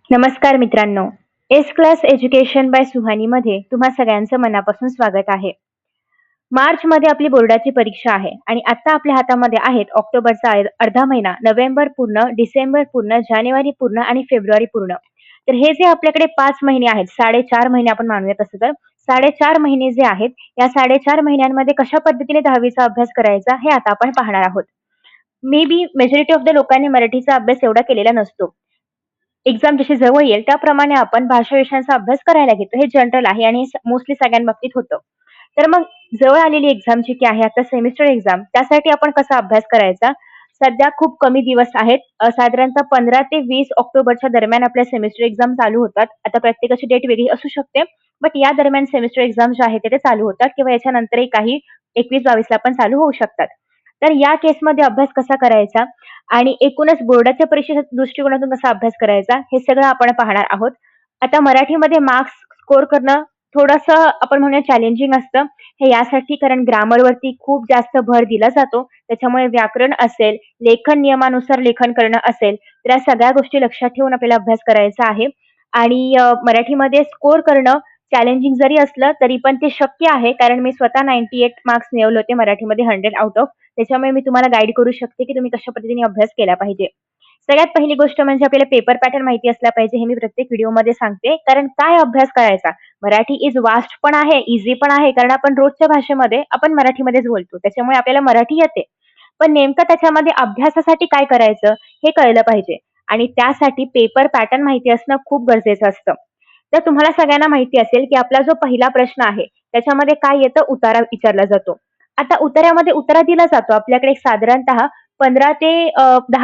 नमस्कार मित्रांनो. S class education bye सुहानीमध्ये तुम्हा सगळ्यांचं मनापासून स्वागत आहे. मार्चमध्ये आपली बोर्डाची परीक्षा आहे आणि आता आपल्या हातामध्ये आहेत ऑक्टोबरचा अर्धा महिना, नोव्हेंबर पूर्ण, डिसेंबर पूर्ण, जानेवारी पूर्ण आणि फेब्रुवारी पूर्ण. तर हे जे आपल्याकडे 5 महिने आहेत, 4.5 महिने आपण मानूया तसं तर. 4.5 महिने जे आहेत, या 4.5 महिन्यांमध्ये कशा पद्धतीने 10वीचा अभ्यास करायचा हे आता आपण पाहणार आहोत. May be majority of the लोकांनी मराठीचा अभ्यास एवढा केलेला नसतो. एक्झाम जशी जवळ येईल त्याप्रमाणे आपण भाषा विषयांचा अभ्यास करायला घेतो. हे जनरल आहे आणि मोस्टली सगळ्यांबाबतीत होतं. तर मग जवळ आलेली एक्झाम जी काही आहे आता सेमिस्टर एक्झाम त्यासाठी आपण कसा अभ्यास करायचा? सध्या खूप कमी दिवस आहेत. साधारणतः 15 ते 20 ऑक्टोबरच्या दरम्यान आपल्या सेमिस्टर एक्झाम चालू होतात. आता प्रत्येकाची डेट वेगळी असू शकते. बट या दरम्यान सेमिस्टर एक्झाम जे आहेत ते चालू होतात किंवा याच्यानंतरही काही 21-22 ला पण चालू होऊ शकतात. तर या केसमध्ये अभ्यास कसा करायचा? आणि एकूणच बोर्डाच्या परीक्षेच्या दृष्टिकोनातून कसा अभ्यास करायचा हे सगळं आपण पाहणार आहोत. आता मराठीमध्ये मार्क्स स्कोर करणं थोडंसं आपण म्हणूया चॅलेंजिंग असतं. हे यासाठी कारण ग्रामरवरती खूप जास्त भर दिला जातो. त्याच्यामुळे व्याकरण असेल, लेखन नियमानुसार लेखन करणं असेल, तर या सगळ्या गोष्टी लक्षात ठेवून आपल्याला अभ्यास करायचा आहे. आणि मराठीमध्ये स्कोर करणं चॅलेंजिंग जरी असलं तरी पण ते शक्य आहे. कारण मी स्वतः 98 मार्क्स मिळवले होते मराठीमध्ये 100 आउट ऑफ. त्याच्यामुळे मी तुम्हाला गाईड करू शकते, की तुम्ही कशा पद्धतीने अभ्यास केला पाहिजे. सगळ्यात पहिली गोष्ट म्हणजे आपल्याला पेपर पॅटर्न माहिती असला पाहिजे, हे मी प्रत्येक व्हिडिओमध्ये सांगते. कारण काय अभ्यास करायचा? मराठी इज वास्ट पण आहे, ईझी पण आहे. कारण आपण रोजच्या भाषेमध्ये आपण मराठीमध्येच बोलतो. त्याच्यामुळे आपल्याला मराठी येते. पण नेमकं त्याच्यामध्ये अभ्यासासाठी काय करायचं हे कळलं पाहिजे आणि त्यासाठी पेपर पॅटर्न माहिती असणं खूप गरजेचं असतं. तर तुम्हाला सगळ्यांना माहिती असेल, की आपला जो पहिला प्रश्न आहे, त्याच्यामध्ये काय येतं? उतारा विचारला जातो. आता उतार्यामध्ये उतारा दिला जातो. आपल्याकडे साधारणतः 10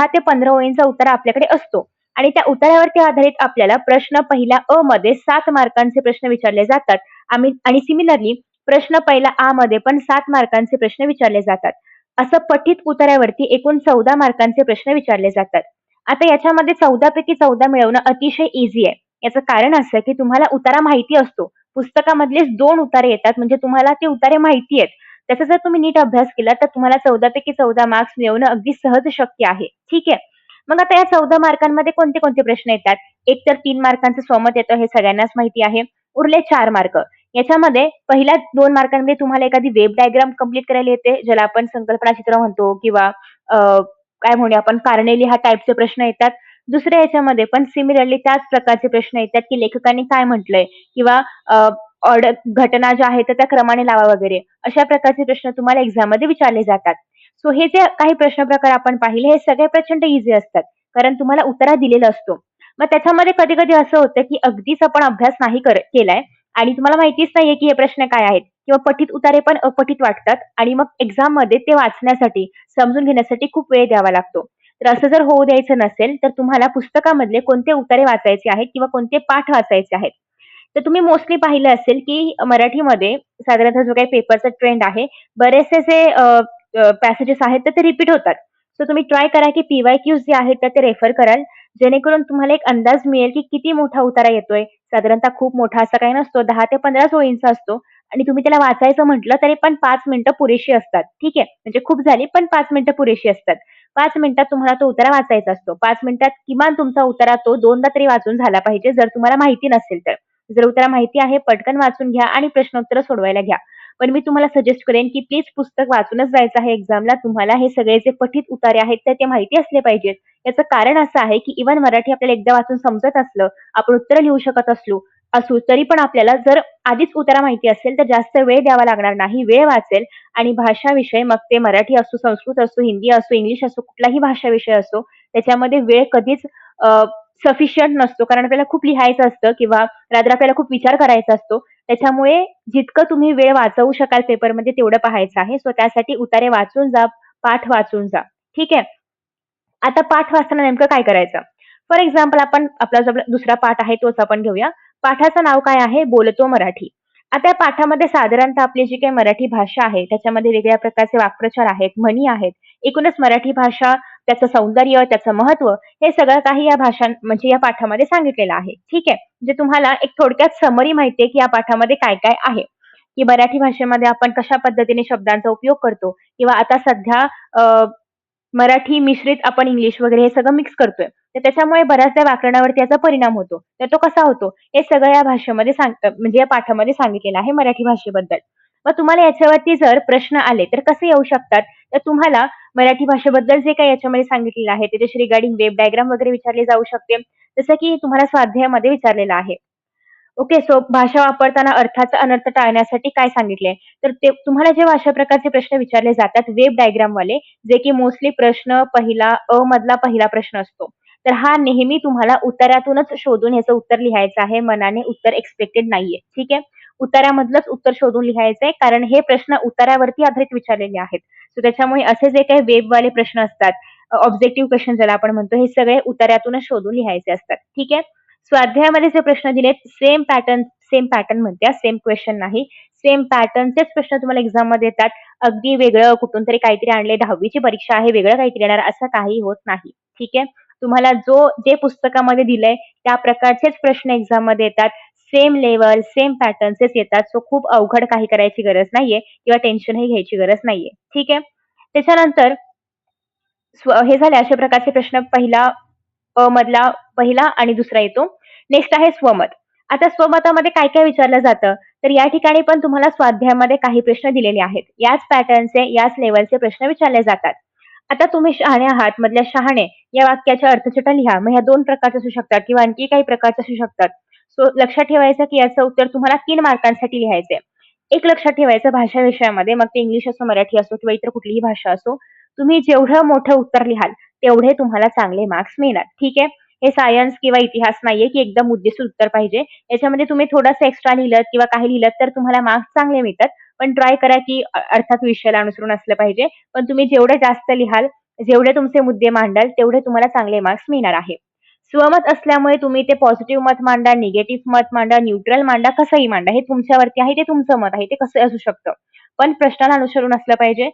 ते 15 ओळींचा उतारा आपल्याकडे असतो आणि त्या उतार्यावरती आधारित आपल्याला प्रश्न पहिल्या अ मध्ये 7 मार्कांचे प्रश्न विचारले जातात. आणि सिमिलरली प्रश्न पहिला आ मध्ये पण 7 मार्कांचे प्रश्न विचारले जातात. असं पठित उतार्यावरती एकूण 14 मार्कांचे प्रश्न विचारले जातात. आता याच्यामध्ये 14 पैकी 14 मिळवणं अतिशय ईझी आहे. याचं कारण असं की तुम्हाला उतारा माहिती असतो. पुस्तकामधलेच 2 उतारे येतात म्हणजे तुम्हाला ते उतारे माहिती आहेत. त्याचा जर तुम्ही नीट अभ्यास केला तर तुम्हाला 14 पैकी 14 मार्क्स मिळवणं अगदी सहज शक्य आहे. ठीक आहे. मग आता या 14 मार्कांमध्ये कोणते कोणते प्रश्न येतात? एक तर 3 मार्कांचं स्वमत येतं हे सगळ्यांनाच माहिती आहे. उरले 4 मार्क. याच्यामध्ये पहिल्या 2 मार्कांमध्ये तुम्हाला एखादी वेब डायग्राम कंप्लीट करायला येते, ज्याला आपण संकल्पना चित्र म्हणतो किंवा काय म्हणूया आपण कारणे लिहा टाइपचे प्रश्न येतात. दुसऱ्या याच्यामध्ये पण सिमिलरली त्याच प्रकारचे प्रश्न येतात, की लेखकांनी काय म्हटलंय किंवा ऑर्डर घटना ज्या आहेत त्या क्रमाने लावा वगैरे. अशा प्रकारचे प्रश्न तुम्हाला एक्झाममध्ये विचारले जातात. सो हे जे काही प्रश्न प्रकार आपण पाहिले हे सगळे प्रचंड ईझी असतात. कारण तुम्हाला उत्तरा दिलेला असतो. मग त्याच्यामध्ये कधी-कधी असं होतं, की अगदीच आपण अभ्यास नाही केलाय आणि तुम्हाला माहितीच नाहीये, की हे प्रश्न काय आहेत किंवा पठित उतारे पण अपठित वाटतात आणि मग एक्झाममध्ये ते वाचण्यासाठी, समजून घेण्यासाठी खूप वेळ द्यावा लागतो. तर असं जर होऊ द्यायचं नसेल, तर तुम्हाला पुस्तकामधले कोणते उतारे वाचायचे आहेत किंवा कोणते पाठ वाचायचे आहेत. तर तुम्ही मोस्टली पाहिलं असेल, की मराठीमध्ये साधारणतः जो काही पेपरचा ट्रेंड आहे, बरेचसे जे पॅसेजेस आहेत तर ते रिपीट होतात. सो तुम्ही ट्राय करा, की पी-वाय-क्यूज जे आहेत तर ते रेफर कराल. जेणेकरून तुम्हाला एक अंदाज मिळेल, की किती मोठा उतारा येतोय. साधारणतः खूप मोठा असा काही नसतो. 10 ते 15च ओळींचा असतो आणि तुम्ही त्याला वाचायचं म्हटलं तरी पण 5 मिनिटं पुरेशी असतात. ठीक आहे. म्हणजे खूप झाली पण 5 मिनिटं पुरेशी असतात. 5 मिनिटात तुम्हाला तो उतारा वाचायचा असतो. 5 मिनिटात किमान तुमचा उतारा तो 2दा तरी वाचून झाला पाहिजे, जर तुम्हाला माहिती नसेल तर. जर उतारा माहिती आहे, पटकन वाचून घ्या आणि प्रश्नोत्तरं सोडवायला घ्या. पण मी तुम्हाला सजेस्ट करेन, की प्लीज पुस्तक वाचूनच जायचं आहे एक्झामला. तुम्हाला हे सगळे जे पठित उतारे आहेत, तर ते माहिती असले पाहिजेत. याचं कारण असं आहे, की इव्हन मराठी आपल्याला एकदा वाचून समजत असलं, आपण उत्तरं लिहू शकत तरी पण आपल्याला जर आधीच उतारा माहिती असेल, तर जास्त वेळ द्यावा लागणार नाही. वेळ वाचेल आणि भाषा विषय मग ते मराठी असो, संस्कृत असो, हिंदी असो, इंग्लिश असो, कुठलाही भाषा विषय असो, त्याच्यामध्ये वेळ कधीच सफिशियंट नसतो. कारण आपल्याला खूप लिहायचं असतं किंवा रादर आपल्याला खूप विचार करायचा असतो. त्याच्यामुळे जितकं तुम्ही वेळ वाचवू शकाल पेपरमध्ये तेवढं पाहायचं आहे. सो त्यासाठी उतारे वाचून जा, पाठ वाचून जा. ठीक आहे. आता पाठ वाचताना नेमकं काय करायचं? फॉर एक्झाम्पल आपण आपला जो दुसरा पाठ आहे तोच आपण घेऊया. पाठाचं नाव काय आहे? बोलतो मराठी. आता या पाठामध्ये साधारणतः आपली जी काही मराठी भाषा आहे, त्याच्यामध्ये वेगवेगळ्या प्रकारचे वाक्प्रचार आहेत, म्हणी आहेत. एकूणच मराठी भाषा, त्याचं सौंदर्य, त्याचं महत्त्व हे सगळं काही या म्हणजे या पाठामध्ये सांगितलेलं आहे. ठीक आहे. म्हणजे तुम्हाला एक थोडक्यात समरी माहिती आहे, की या पाठामध्ये काय-काय आहे. की मराठी भाषेमध्ये आपण कशा पद्धतीने शब्दांचा उपयोग करतो किंवा आता सध्या मराठी मिश्रित आपण इंग्लिश वगैरे हे सगळं मिक्स करतोय. तर त्याच्यामुळे बऱ्याचदा व्याकरणावरती याचा परिणाम होतो. तर तो कसा होतो? हे सगळं या भाषेमध्ये म्हणजे या पाठामध्ये सांगितलेलं आहे मराठी भाषेबद्दल. मग तुम्हाला याच्यावरती जर प्रश्न आले तर कसे येऊ शकतात? तर तुम्हाला मराठी भाषेबद्दल जे काही याच्यामध्ये सांगितलेलं आहे त्याच्याशी रिगार्डिंग वेब डायग्राम वगैरे विचारले जाऊ शकते. जसं की तुम्हाला स्वाध्यायामध्ये विचारलेलं आहे. ओके. सो भाषा वापरताना अर्थाचा अनर्थ टाळण्यासाठी काय सांगितलंय? तर ते तुम्हाला जेव्हा अशा प्रकारचे प्रश्न विचारले जातात वेब डायग्रामवाले, जे की मोस्टली प्रश्न पहिला मधला पहिला प्रश्न असतो. तर हा नेहमी तुम्हाला उत्तरातूनच शोधून ह्याचं उत्तर लिहायचं आहे. मनाने उत्तर एक्सपेक्टेड नाहीये. ठीक आहे. उत्तरामधलंच उत्तर शोधून लिहायचंय कारण हे प्रश्न उत्तरावरती आधारित विचारलेले आहेत. सो त्याच्यामुळे असे जे काही वेबवाले प्रश्न असतात, ऑब्जेक्टिव्ह क्वेशन ज्याला आपण म्हणतो, हे सगळे उत्तरातूनच शोधून लिहायचे असतात. ठीक आहे. स्वाध्यायामध्ये जे प्रश्न दिलेत सेम पॅटर्न म्हणते सेम क्वेश्चन नाही. सेम पॅटर्नचेच प्रश्न तुम्हाला एक्झाममध्ये येतात. अगदी वेगळं कुठून तरी काहीतरी आणले, 10वी परीक्षा आहे, वेगळं काहीतरी येणार असं काही होत नाही. ठीक आहे. तुम्हाला जे पुस्तकामध्ये दिलंय त्या प्रकारचेच प्रश्न एक्झाममध्ये येतात. सेम लेव्हल, सेम पॅटर्नचेच येतात. सो खूप अवघड काही करायची गरज नाहीये किंवा टेन्शनही घ्यायची गरज नाहीये. ठीक आहे. त्याच्यानंतर हे झाले अशा प्रकारचे प्रश्न मधला पहिला आणि दुसरा येतो. नेक्स्ट आहे स्वमत. आता स्वमतामध्ये काय-काय विचारलं जातं? तर या ठिकाणी पण तुम्हाला स्वाध्यायामध्ये काही प्रश्न दिलेले आहेत. याच पॅटर्नचे, याच लेव्हलचे प्रश्न विचारले जातात. आता तुम्ही शहाणे आहात मधल्या शहाणे या वाक्याच्या अर्थछटा लिहा. मग ह्या 2 प्रकारचे असू शकतात किंवा आणखी काही प्रकारचे असू शकतात. सो लक्षात ठेवायचं की याचं उत्तर तुम्हाला 3 मार्कांसाठी लिहायचंय. एक लक्षात ठेवायचं भाषा विषयामध्ये मग ते इंग्लिश असो, मराठी असो किंवा इतर कुठलीही भाषा असो, तुम्ही जेवढं मोठं उत्तर लिहाल, तेवढे तुम्हाला चांगले मार्क्स मिळणार. ठीक आहे. हे सायन्स किंवा इतिहास नाहीये, की एकदम मुद्देसूद उत्तर पाहिजे. याच्यामध्ये तुम्ही थोडंसं एक्स्ट्रा लिहिलत किंवा काही लिहिलत तर तुम्हाला मार्क्स चांगले मिळतात. पण ट्राय करा, की अर्थात विषयाला अनुसरून असलं पाहिजे. पण तुम्ही जेवढे जास्त लिहाल, जेवढे तुमचे मुद्दे मांडाल, तेवढे तुम्हाला चांगले मार्क्स मिळणार आहे. स्वमत असल्यामुळे तुम्ही ते पॉझिटिव्ह मत मांडा, निगेटिव्ह मत मांडा, न्यूट्रल मांडा, कसंही मांडा. हे तुमच्यावरती आहे, ते तुमचं मत आहे. ते कसं असू शकतं. पण प्रश्नाला अनुसरून असलं पाहिजे.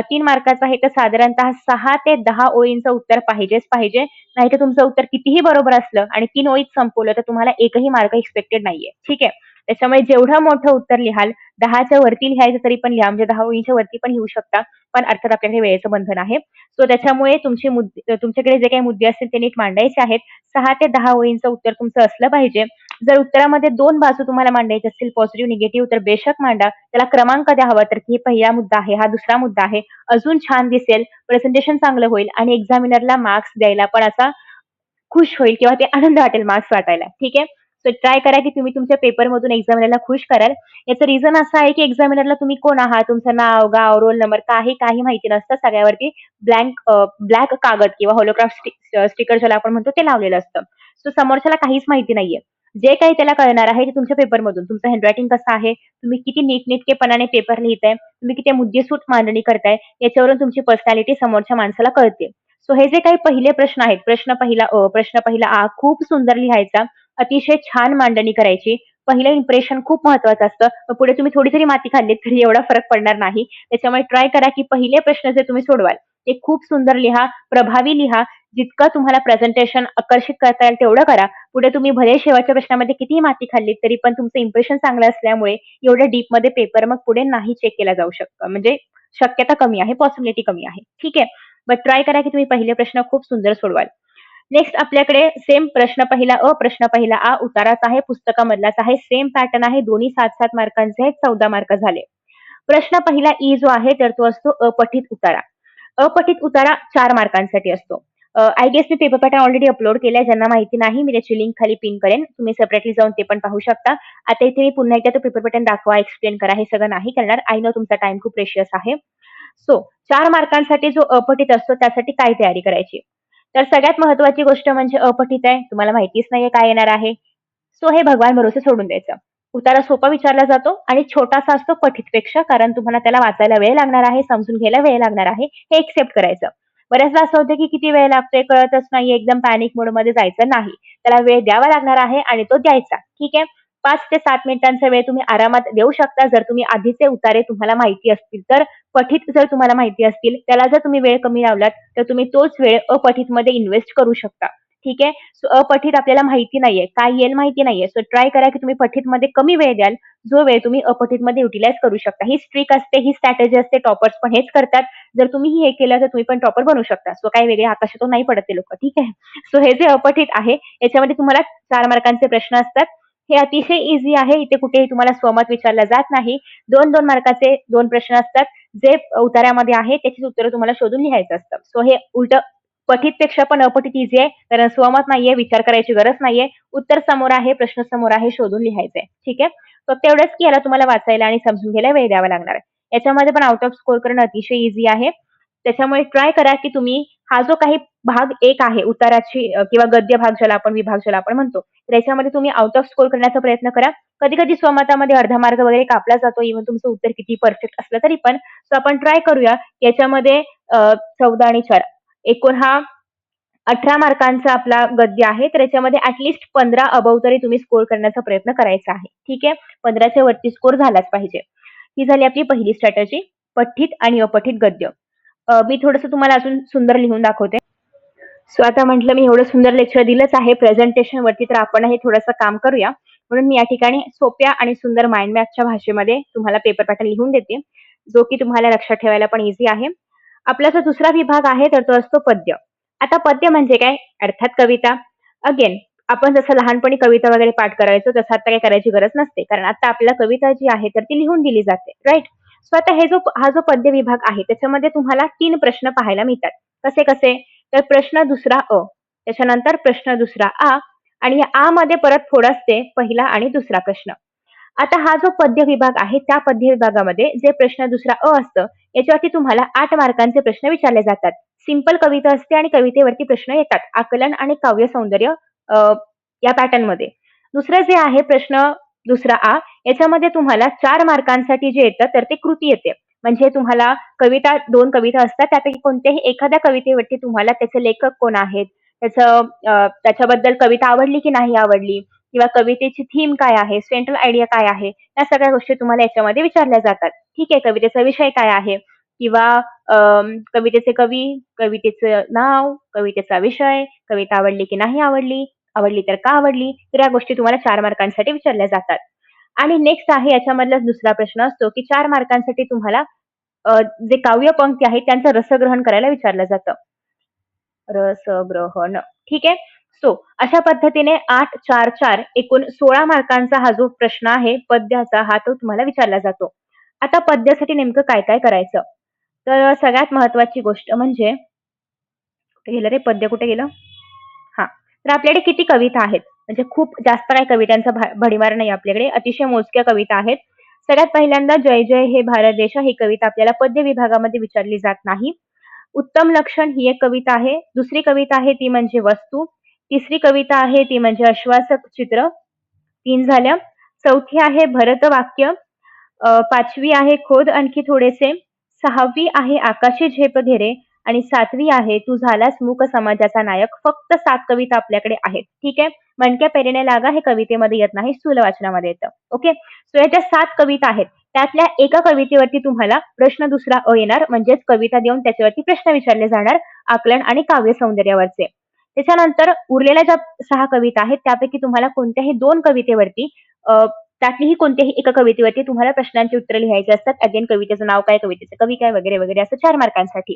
3 मार्काचं आहे तर साधारणतः 6 ते 10 ओळींचं उत्तर पाहिजेच पाहिजे. नाहीतर तुमचं उत्तर कितीही बरोबर असलं आणि 3 ओळीत संपवलं तर तुम्हाला एकही मार्क एक्सपेक्टेड नाहीये. ठीक आहे. त्याच्यामुळे जेवढं मोठं उत्तर लिहाल, 10च्या वरती लिहायचं तरी पण लिहा. म्हणजे 10 ओळींच्या वरती पण लिहू शकता. पण अर्थात आपल्याकडे वेळेचं बंधन आहे. सो त्याच्यामुळे तुमच्याकडे जे काही मुद्दे असतील ते नीट मांडायचे आहेत. 6 ते 10 ओळींचं उत्तर तुमचं असलं पाहिजे. जर उत्तरामध्ये 2 बाजू तुम्हाला मांडायच्या असतील पॉझिटिव्ह, निगेटिव्ह तर बेशक मांडा. त्याला क्रमांक द्या हवा तर की पहिला मुद्दा आहे, हा दुसरा मुद्दा आहे. अजून छान दिसेल, प्रेझेंटेशन चांगलं होईल आणि एक्झामिनरला मार्क्स द्यायला पण असा खुश होईल किंवा ते आनंद वाटेल मार्क्स वाटायला. ठीक आहे. सो ट्राय करा की तुम्ही तुमच्या पेपरमधून एक्झामिनरला खुश कराल. याचं रिझन असं आहे की एक्झामिनरला तुम्ही कोण आहात, तुमचं नाव, गाव, रोल नंबर काही माहिती नसतं. सगळ्यावरती ब्लॅक कागद किंवा होलोग्राफ स्टिकर ज्याला आपण म्हणतो ते लावलेलं असतं. सो समोरच्याला काहीच माहिती नाहीये. जे काही त्याला कळणार आहे ते तुमच्या पेपरमधून. तुमचं हँडरायटिंग कसं आहे, तुम्ही किती नीटनेटकेपणाने पेपर लिहिताय, तुम्ही किती मुद्देसूद मांडणी करताय, याच्यावरून तुमची पर्सनॅलिटी समोरच्या माणसाला कळते. सो हे जे काही पहिले प्रश्न आहेत, प्रश्न पहिला आ खूप सुंदर लिहायचा, अतिशय छान मांडणी करायची. पहिलं इम्प्रेशन खूप महत्वाचं असतं. मग पुढे तुम्ही थोडी जरी माती खाल्लीत तरी एवढा फरक पडणार नाही. त्याच्यामुळे ट्राय करा की पहिले प्रश्न जे तुम्ही सोडवाल ते खूप सुंदर लिहा, प्रभावी लिहा. जितकं तुम्हाला प्रेझेंटेशन आकर्षित करता येईल तेवढं करा. पुढे तुम्ही भले शेवटच्या प्रश्नामध्ये कितीही माती खाल्लीत तरी पण तुमचं इम्प्रेशन चांगलं असल्यामुळे एवढ्या डीपमध्ये पेपर मग पुढे नाही चेक केला जाऊ शकतं. म्हणजे शक्यता कमी आहे, पॉसिबिलिटी कमी आहे. ठीक आहे. बट ट्राय करा की तुम्ही पहिले प्रश्न खूप सुंदर सोडवाल. नेक्स्ट आपल्याकडे सेम प्रश्न पहिला प्रश्न पहिला आ उताराचा आहे, पुस्तकामधलाच आहे. सेम पॅटर्न आहे. दोन्ही 7-7 मार्कांचे आहेत. 14 मार्क झाले. प्रश्न पहिला ई जो आहे तर तो असतो अपठित उतारा. अपठित उतारा 4 मार्कांसाठी असतो. आय गेस मी पेपर पॅटर्न ऑलरेडी अपलोड केलाय. ज्यांना माहिती नाही मी त्याची लिंक खाली पिन करेन. तुम्ही सेपरेटली जाऊन ते पण पाहू शकता. आता इथे मी पुन्हा एकदा तो पेपर पॅटर्न दाखवा, एक्सप्लेन करा हे सगळं नाही करणार. आय नो तुमचा टाईम खूप प्रेशियस आहे. सो 4 मार्कांसाठी जो अपठित असतो त्यासाठी काय तयारी करायची? तर सगळ्यात महत्वाची गोष्ट म्हणजे अपठित आहे. तुम्हाला माहितीच नाहीये काय येणार आहे. सो हे भगवान भरोसे सोडून द्यायचं. उतारा सोपा विचारला जातो आणि छोटासा असतो पठितपेक्षा कारण तुम्हाला त्याला वाचायला वेळ लागणार आहे, समजून घ्यायला वेळ लागणार आहे. हे एक्सेप्ट करायचं. बऱ्याचदा असं होतं की किती वेळ लागतोय कळतच नाहीये, एकदम पॅनिक मोडमध्ये जायचं नाही. त्याला वेळ द्यावा लागणार आहे आणि तो द्यायचा. ठीक आहे. 5 ते 7 मिनिटांचा वेळ तुम्ही आरामात देऊ शकता जर तुम्ही आधीचे उतारे तुम्हाला माहिती असतील तर. पठित जर तुम्हाला माहिती असतील, त्याला जर तुम्ही वेळ कमी लावलात, तर तुम्ही तोच वेळ अपठितमध्ये इन्व्हेस्ट करू शकता. ठीक आहे. सो अपठित आपल्याला माहिती नाहीये, काय येईल माहिती नाहीये. सो ट्राय करा की तुम्ही पठितमध्ये कमी वेळ द्याल. जो वेळ तुम्ही अपठितमध्ये युटिलाइज करू शकता. ही ट्रिक असते, ही स्ट्रॅटेजी असते. टॉपर्स पण हेच करतात. जर तुम्हीही हे केलं तर तुम्ही पण टॉपर बनू शकता. सो काही वेगळे आकाशातून नाही पडत ते लोकं. ठीक आहे. सो हे जे अपठित आहे याच्यामध्ये तुम्हाला 4 मार्कांचे प्रश्न असतात. हे अतिशय ईझी आहे. इथे कुठेही तुम्हाला स्वमत विचारलं जात नाही. 2-2 मार्काचे 2 प्रश्न असतात. जे उतार्यामध्ये आहे त्याचीच उत्तरं तुम्हाला शोधून लिहायचं असतं. सो हे उलटं पठितपेक्षा पण अपठित ईझी आहे. कारण स्वमत नाहीये, विचार करायची गरज नाहीये. उत्तर समोर आहे, प्रश्न समोर आहे, शोधून लिहायचंय. ठीक आहे. फक्त एवढंच की याला तुम्हाला वाचायला आणि समजून घ्यायला वेळ द्यावा लागणार आहे. याच्यामध्ये पण आउट ऑफ स्कोर करणं अतिशय ईझी आहे. त्याच्यामुळे ट्राय करा की तुम्ही हा जो काही भाग 1 आहे उताराची किंवा गद्य भाग ज्याला आपण विभाग ज्याला आपण म्हणतो. तर याच्यामध्ये तुम्ही आउट ऑफ स्कोर करण्याचा प्रयत्न करा. कधी-कधी स्वमतामध्ये अर्धा मार्क वगैरे कापला जातो. इव्हन तुमचं उत्तर किती परफेक्ट असलं तरी पण. सो आपण ट्राय करूया. याच्यामध्ये 14 आणि 4 एकूण हा 18 मार्कांचा आपला गद्य आहे. तर याच्यामध्ये ॲट 15 अबोव्ह तरी तुम्ही स्कोर करण्याचा प्रयत्न करायचा आहे. ठीक आहे. 15च्या वरती स्कोर झालाच पाहिजे. ही झाली आपली पहिली स्ट्रॅटेजी. पठित आणि अपठित गद्य. मी थोडंसं तुम्हाला अजून सुंदर लिहून दाखवते. सो आता म्हटलं मी एवढं सुंदर लेक्चर दिलंच आहे प्रेझेंटेशनवरती, तर आपणही थोडंसं काम करूया. म्हणून मी या ठिकाणी सोप्या आणि सुंदर माइंड मॅपच्या भाषेमध्ये तुम्हाला पेपर पॅटर्न लिहून देते, जो की तुम्हाला लक्षात ठेवायला पण ईझी आहे. आपला जो दुसरा विभाग आहे तर तो असतो पद्य. आता पद्य म्हणजे काय? अर्थात कविता. अगेन आपण जसं लहानपणी कविता वगैरे पाठ करायचो तसं आता काही करायची गरज नसते. कारण आता आपल्याला कविता जी आहे तर ती लिहून दिली जाते. राइट? सो आता हा जो पद्य विभाग आहे त्याच्यामध्ये तुम्हाला 3 प्रश्न पाहायला मिळतात. कसे-कसे? तर प्रश्न दुसरा अ, त्याच्यानंतर प्रश्न दुसरा आ आणि या आ मध्ये परत फोड असते पहिला आणि दुसरा प्रश्न. आता हा जो पद्य विभाग आहे त्या पद्य विभागामध्ये जे प्रश्न दुसरा अ असतं याच्यावरती तुम्हाला 8 मार्कांचे प्रश्न विचारले जातात. सिंपल कविता असते आणि कवितेवरती प्रश्न येतात. आकलन आणि काव्य सौंदर्य अ, या पॅटर्नमध्ये. दुसरं जे आहे प्रश्न दुसरा आ याच्यामध्ये तुम्हाला 4 मार्कांसाठी जे येतं तर ते कृती येते. म्हणजे तुम्हाला कविता 2 कविता असतात त्यापैकी कोणत्याही एखाद्या कवितेवरती तुम्हाला त्याचे लेखक कोण आहेत, त्याच्याबद्दल कविता आवडली की नाही आवडली किंवा कवितेची थीम काय आहे, सेंट्रल आयडिया काय आहे, या सगळ्या गोष्टी तुम्हाला याच्यामध्ये विचारल्या जातात. ठीक आहे. कवितेचा विषय काय आहे किंवा कवितेचे कवी, कवितेचं नाव, कवितेचा विषय, कविता आवडली की नाही आवडली, आवडली तर का आवडली, तर या गोष्टी तुम्हाला 4 मार्कांसाठी विचारल्या जातात. आणि नेक्स्ट आहे याच्यामधला दुसरा प्रश्न असतो की 4 मार्कांसाठी तुम्हाला जे काव्यपंक्ती आहेत त्यांचं रसग्रहण करायला विचारलं जातं. रसग्रहण. ठीक आहे. सो अशा पद्धतीने 8, 4, 4 एकूण 16 मार्कांचा हा जो प्रश्न आहे पद्याचा हा तो तुम्हाला विचारला जातो. आता पद्यासाठी नेमकं काय-काय करायचं? तर सगळ्यात महत्त्वाची गोष्ट म्हणजे कुठे गेलं रे पद्य कुठे गेलं? हां. तर आपल्याकडे किती कविता आहेत? म्हणजे खूप जास्त काही कवितांचा भडीमार नाही आपल्याकडे. अतिशय मोजक्या कविता आहेत. सगळ्यात पहिल्यांदा जय जय हे भारत देश ही कविता आपल्याला पद्य विभागामध्ये विचारली जात नाही. उत्तम लक्षण ही एक कविता आहे. दुसरी कविता आहे ती म्हणजे वस्तू. तिसरी कविता आहे ती म्हणजे आश्वासक चित्र. 3 झाल्या. चौथी आहे भरत वाक्य. 5वी आहे खोद आणखी थोडेसे. 6वी आहे आकाशी झेप घेरे आणि 7वी आहे तू झालास मूक समाजाचा नायक. फक्त 7 कविता आपल्याकडे आहेत. ठीक आहे. मणक्या पेरणे लागा हे कवितेमध्ये येत नाही, स्थूल वाचनामध्ये येतं. ओके. सो याच्या 7 कविता आहेत. त्यातल्या एका कवितेवरती तुम्हाला प्रश्न दुसरा अ येणार म्हणजेच कविता देऊन त्याच्यावरती प्रश्न विचारले जाणार आकलन आणि काव्य सौंदर्यावरचे. त्याच्यानंतर उरलेल्या ज्या 6 कविता आहेत त्यापैकी तुम्हाला कोणत्याही 2 कवितेवरती त्यातलीही कोणत्याही एका कवितेवरती तुम्हाला प्रश्नांची उत्तरं लिहायची असतात. अगेन कवितेचं नाव काय, कवितेचं कवी काय वगैरे, वगैरे असं 4 मार्कांसाठी.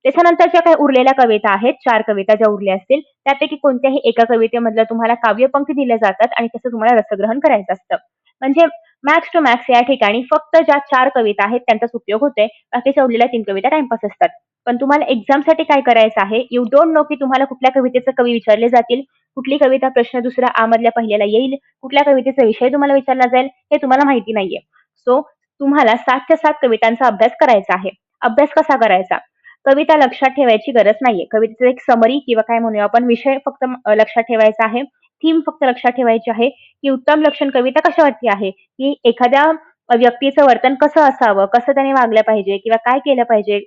त्याच्यानंतरच्या काही उरलेल्या कविता आहेत, 4 कविता ज्या उरल्या असतील, त्यापैकी कोणत्याही एका कवितेमधलं तुम्हाला काव्यपंक्ती दिल्या जातात आणि त्याचं तुम्हाला रसग्रहण करायचं असतं. म्हणजे मॅक्स टू मॅक्स या ठिकाणी फक्त ज्या 4 कविता आहेत त्यांचाच उपयोग होतोय. बाकीच्या उरलेल्या 3 कविता टाईमपास असतात. पण तुम्हाला एक्झामसाठी काय करायचं आहे, यू डोंट नो की तुम्हाला कुठल्या कवितेचे कवी विचारले जातील, कुठली कविता प्रश्न दुसरा आ मधल्या पहिल्याला येईल, कुठल्या कवितेचा विषय तुम्हाला विचारला जाईल, हे तुम्हाला माहिती नाहीये. सो तुम्हाला 7च्या 7 कवितांचा अभ्यास करायचा आहे. अभ्यास कसा करायचा? कविता लक्षात ठेवायची गरज नाहीये. कवितेचं एक समरी किंवा काय म्हणूया आपण विषय फक्त लक्षात ठेवायचा आहे. थीम फक्त लक्षात ठेवायची आहे, की उत्तम लक्षण कविता कशावरती आहे, की एखाद्या व्यक्तीचं वर्तन कसं असावं, कसं त्याने वागलं पाहिजे किंवा काय केलं पाहिजे,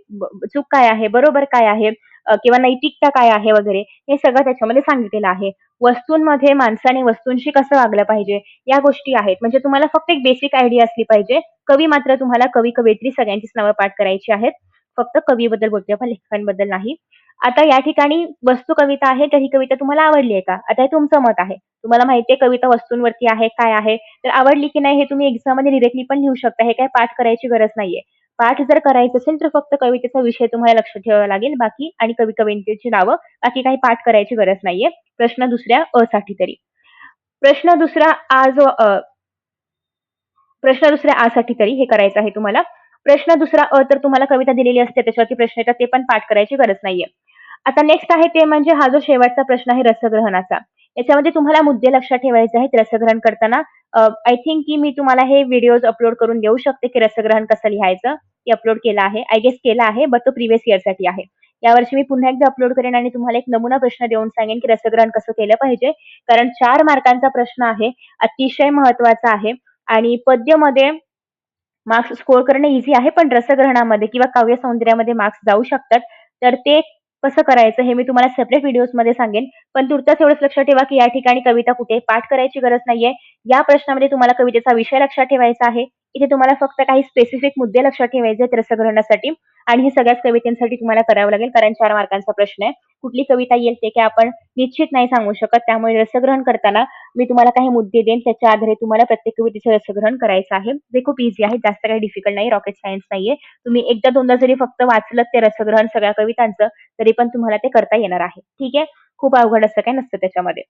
चूक काय आहे, बरोबर काय आहे किंवा नैतिकता काय आहे वगैरे हे सगळं त्याच्यामध्ये सांगितलेलं आहे. वस्तूंमध्ये माणसाने वस्तूंशी कसं वागलं पाहिजे या गोष्टी आहेत. म्हणजे तुम्हाला फक्त एक बेसिक आयडिया असली पाहिजे. कवी मात्र तुम्हाला कवी, कवयित्री सगळ्यांचीच नावं पाठ करायची आहेत. फक्त कवीबद्दल बोलतोय आपण, लेखकांबद्दल नाही. आता या ठिकाणी वस्तू कविता आहे, तर ही कविता तुम्हाला आवडली आहे का? आता हे तुमचं मत आहे. तुम्हाला माहिती आहे कविता वस्तूंवरती आहे, काय आहे, तर आवडली की नाही हे तुम्ही एक्झाममध्ये डायरेक्टली पण लिहू शकता. हे काही पाठ करायची गरज नाहीये. पाठ जर करायचं असेल तर फक्त कवितेचा विषय तुम्हाला लक्षात ठेवावा लागेल. बाकी आणि कवितेची नावं, बाकी काही पाठ करायची गरज नाहीये. प्रश्न दुसऱ्या अ साठी तरी. प्रश्न दुसरा आ जो प्रश्न दुसऱ्या आ साठी तरी हे करायचं आहे तुम्हाला. प्रश्न दुसरा अ तर तुम्हाला कविता दिलेली असते, त्याच्यावरती प्रश्न येतात, ते पण पाठ करायची गरज नाहीये. आता नेक्स्ट आहे ते म्हणजे हा जो शेवटचा प्रश्न आहे रसग्रहणाचा. याच्यामध्ये तुम्हाला मुद्दे लक्षात ठेवायचे आहेत रसग्रहण करताना. आय थिंक की मी तुम्हाला हे व्हिडिओज अपलोड करून देऊ शकते, की रसग्रहण कसं लिहायचं. ते अपलोड केलं आहे. आय गेस केलं आहे, बट तो प्रिव्हियस इयरसाठी आहे. यावर्षी मी पुन्हा एकदा अपलोड करेन आणि तुम्हाला एक नमुना प्रश्न देऊन सांगेन, की रसग्रहण कसं केलं पाहिजे. कारण 4 मार्कांचा प्रश्न आहे. अतिशय महत्त्वाचा आहे आणि पद्यमध्ये मार्क्स स्कोर करणं ईझी आहे, पण रसग्रहणामध्ये किंवा काव्यसौंदर्यामध्ये मार्क्स जाऊ शकतात. तर ते कसं करायचं हे मी तुम्हाला सेपरेट व्हिडिओजमध्ये सांगेन. पण तुर्तास एवढंच लक्षात ठेवा, की या ठिकाणी कविता कुठे पाठ करायची गरज नाहीये. या प्रश्नामध्ये तुम्हाला कवितेचा विषय लक्षात ठेवायचा आहे. इथे तुम्हाला फक्त काही स्पेसिफिक मुद्दे लक्षात ठेवायचे आहेत रसग्रहणासाठी आणि हे सगळ्याच कवितेसाठी तुम्हाला करावं लागेल कारण 4 मार्कांचा प्रश्न आहे. कुठली कविता येईल ते काही आपण निश्चित नाही सांगू शकत. त्यामुळे रसग्रहण करताना मी तुम्हाला काही मुद्दे देईन, त्याच्या आधारे तुम्हाला प्रत्येक कवितेचं रसग्रहण करायचं आहे. जे खूप ईझी आहे, जास्त काही डिफिकल्ट नाही, रॉकेट सायन्स नाहीये. तुम्ही एकदा दोनदा जरी फक्त वाचलत ते रसग्रहण सगळ्या कवितांचं, तरी पण तुम्हाला ते करता येणार आहे. ठीक आहे? खूप अवघड असं काही नसतं त्याच्यामध्ये.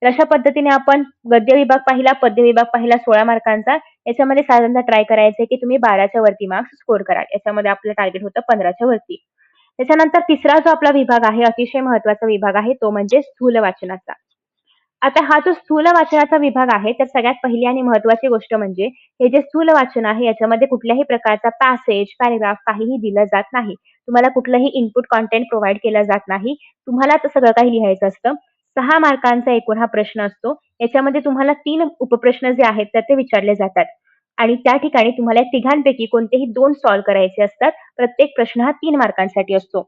तर अशा पद्धतीने आपण गद्य विभाग पाहिला, पद्य विभाग पाहिला 16 मार्कांचा. याच्यामध्ये साधारणतः ट्राय करायचं की तुम्ही 12च्या वरती मार्क्स स्कोर कराल. याच्यामध्ये आपलं टार्गेट होतं 15च्या वरती. त्याच्यानंतर तिसरा जो आपला विभाग आहे, अतिशय महत्त्वाचा विभाग आहे, तो म्हणजे स्थूल वाचनाचा. आता हा जो स्थूल वाचनाचा विभाग आहे, तर सगळ्यात पहिली आणि महत्त्वाची गोष्ट म्हणजे हे जे स्थूल वाचन आहे, याच्यामध्ये कुठल्याही प्रकारचा पॅसेज, पॅराग्राफ काहीही दिलं जात नाही. तुम्हाला कुठलंही इनपुट कंटेंट प्रोव्हाईड केलं जात नाही. तुम्हालाच सगळं काही लिहायचं असतं. 6 मार्कांचा एकूण हा प्रश्न असतो. याच्यामध्ये तुम्हाला 3 उपप्रश्न जे आहेत, तर ते विचारले जातात. आणि त्या ठिकाणी तुम्हाला या तिघांपैकी कोणतेही 2 सॉल्व्ह करायचे असतात. प्रत्येक प्रश्न हा 3 मार्कांसाठी असतो.